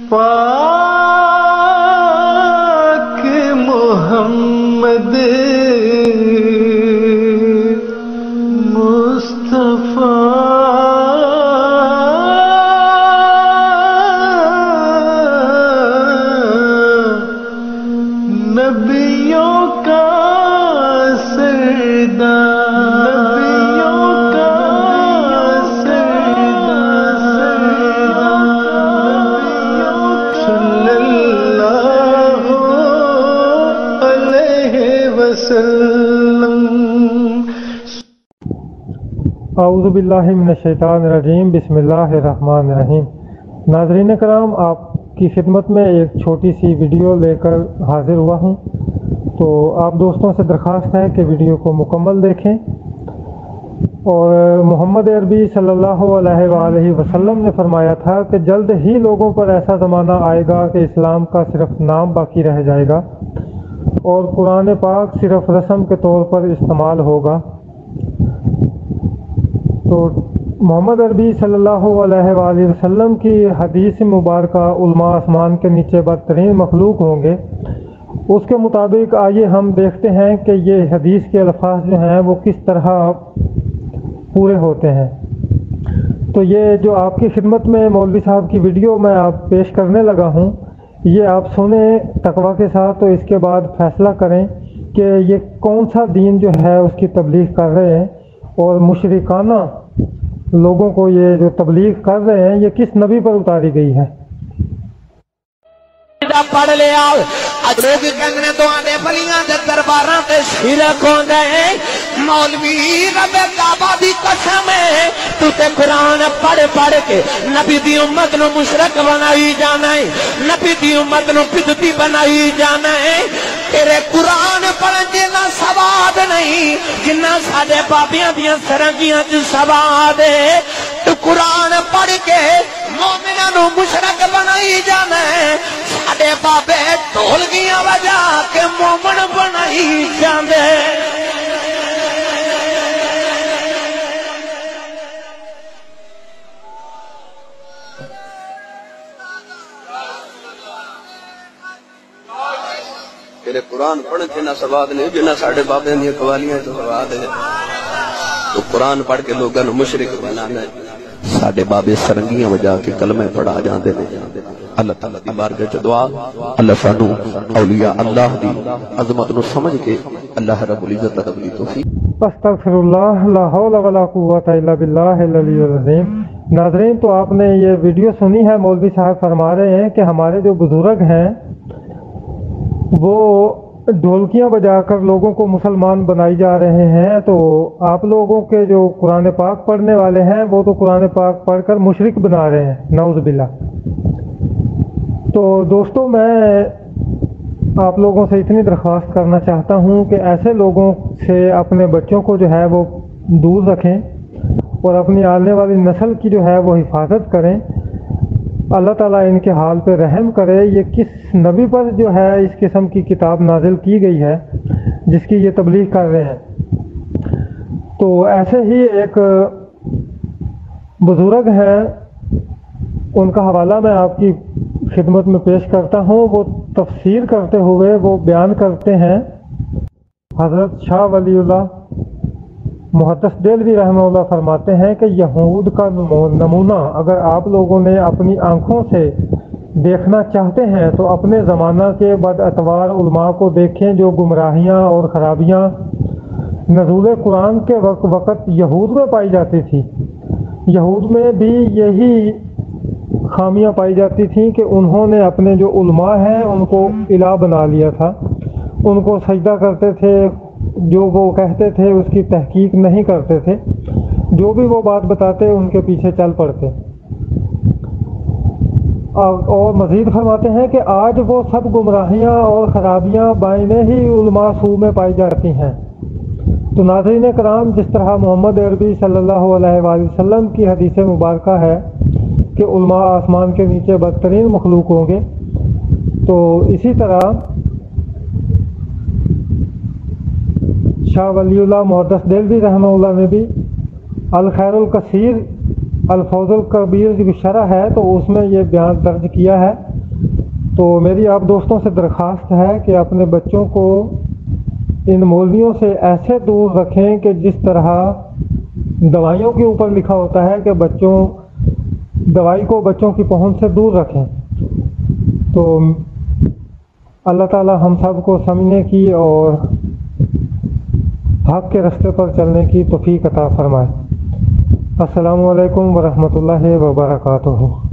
पाक मोहम्मद मुस्तफा नबियों का अऊज़ु बिल्लाहि मिनश्शैतानिर्रजीम बिस्मिल्लाहिर्रहमानिर्रहीम। नाज़रीन कराम, आपकी खिदमत में एक छोटी सी वीडियो लेकर हाजिर हुआ हूँ। तो आप दोस्तों से दरख्वास्त है कि वीडियो को मुकम्मल देखें। और मोहम्मद अरबी सल्लल्लाहु अलैहि वसल्लम ने फरमाया था कि जल्द ही लोगों पर ऐसा ज़माना आएगा कि इस्लाम का सिर्फ नाम बाकी रह जाएगा और कुरान पाक सिर्फ रस्म के तौर पर इस्तेमाल होगा। तो मोहम्मद अरबी सल्लल्लाहु अलैहि वसल्लम की हदीस मुबारका उलमा आसमान के नीचे बदतरीन मखलूक होंगे, उसके मुताबिक आइए हम देखते हैं कि ये हदीस के अल्फाज जो हैं वो किस तरह पूरे होते हैं। तो ये जो आपकी खिदमत में मौलवी साहब की वीडियो मैं आप पेश करने लगा हूँ, ये आप सुने तकवा के साथ, तो इसके बाद फैसला करें कि ये कौन सा दीन जो है उसकी तबलीग कर रहे हैं और मुशरिकाना लोगों को ये जो तबलीग कर रहे हैं ये किस नबी पर उतारी गई है। पढ़ लिया लोग कहने तो आने बलियां दे दरबारां ते शिरक होंदे मौलवी रबे काबा दी कसम है तू ते कुरान पढ़ पढ़ के नबी दी उम्मत नु मुशरक बनाई जाना है, नबी दी उम्मत नु बिदती बनाई जाना है। तेरे कुरान पढ़न जिन्ना सवाद नहीं जिन्ना साडे बाबियां दियां सरंगियां च सवाद है। तू कुरान पढ़ के मोमिनां नु मुशरक बनाई जाना है, साडे बाबे ढोलकियां बजा के मोमन बनाई जांदे। तेरे कुरान पढ़ जिन्ना सवाद नहीं जिन्ना साडे बाबे दी कवालियां च सवाद है। तो कुरान पढ़ के लोगों को मुशरिक बनाना है, साडे बाबे सरंगियां बजा के कलमे पढ़ा जाते हैं। अल्लाह ताला दी बारगाह च दुआ अल्लाह सानू औलिया अल्लाह दी अजमत नु समझ के अल्लाह रब्बुल इज्जत तक दी तौफीक। अस्तगफिरुल्लाह ला हौला वला कुव्वता इल्ला बिल्लाहिल अलिय्यिल अज़ीम। नाज़रीन, तो आपने ये वीडियो सुनी है, मौलवी साहब फरमा रहे हैं कि हमारे जो बुजुर्ग हैं वो ढोलकियां बजाकर लोगों को मुसलमान बनाई जा रहे हैं। तो आप लोगों के जो कुरान पाक पढ़ने वाले हैं वो तो कुरान पाक पढ़कर मुशरिक बना रहे हैं, नाउज़ बिल्लाह। तो दोस्तों, मैं आप लोगों से इतनी दरख्वास्त करना चाहता हूं कि ऐसे लोगों से अपने बच्चों को जो है वो दूर रखें और अपनी आने वाली नस्ल की जो है वो हिफाजत करें। अल्लाह ताला इनके हाल पे रहम करे। ये किस नबी पर जो है इस किस्म की किताब नाजिल की गई है जिसकी ये तबलीग कर रहे हैं। तो ऐसे ही एक बुजुर्ग हैं, उनका हवाला मैं आपकी खिदमत में पेश करता हूँ। वो तफसीर करते हुए वो बयान करते हैं, हज़रत शाह वलीउल्लाह मुहद्दिस देलवी रहमतुल्लाह फरमाते हैं कि यहूद का नमूना अगर आप लोगों ने अपनी आंखों से देखना चाहते हैं तो अपने ज़माना के बदअतवार उलमा को देखें जो गुमराहियाँ और ख़राबियाँ नज़ूल कुरान के वक़्त यहूद में पाई जाती थी। यहूद में भी यही खामियां पाई जाती थी कि उन्होंने अपने जो उलमा हैं उनको इलाह बना लिया था, उनको सजदा करते थे, जो वो कहते थे उसकी तहकीक नहीं करते थे, जो भी वो बात बताते उनके पीछे चल पड़ते। और मज़ीद फरमाते हैं कि आज वो सब गुमराहियाँ और ख़राबियाँ बाइने ही उलमा सू में पाई जाती हैं। तो नाज़रीन कराम, जिस तरह मोहम्मद अरबी सल्लल्लाहु अलैहि वसल्लम की हदीस मुबारका है कि उलमा आसमान के नीचे बदतरीन मखलूक होंगे, तो इसी तरह शाह वलीउल्लाह मुहद्दिस देलवी रहमतुल्लाह ने भी अल खैरुल कसीर अल फौजुल कबीर की शरह है तो उसमें ये बयान दर्ज किया है تو میری آپ دوستوں سے درخواست ہے کہ اپنے بچوں کو ان مولویوں سے ایسے دور رکھیں کہ جس طرح دوائیوں کے اوپر لکھا ہوتا ہے کہ دوائی کو بچوں کی پہنچ سے دور رکھیں. تو اللہ تعالی ہم سب کو سمجھنے کی اور حق کے راستے پر چلنے کی توفیق عطا فرمائے. السلام علیکم ورحمۃ اللہ وبرکاتہ.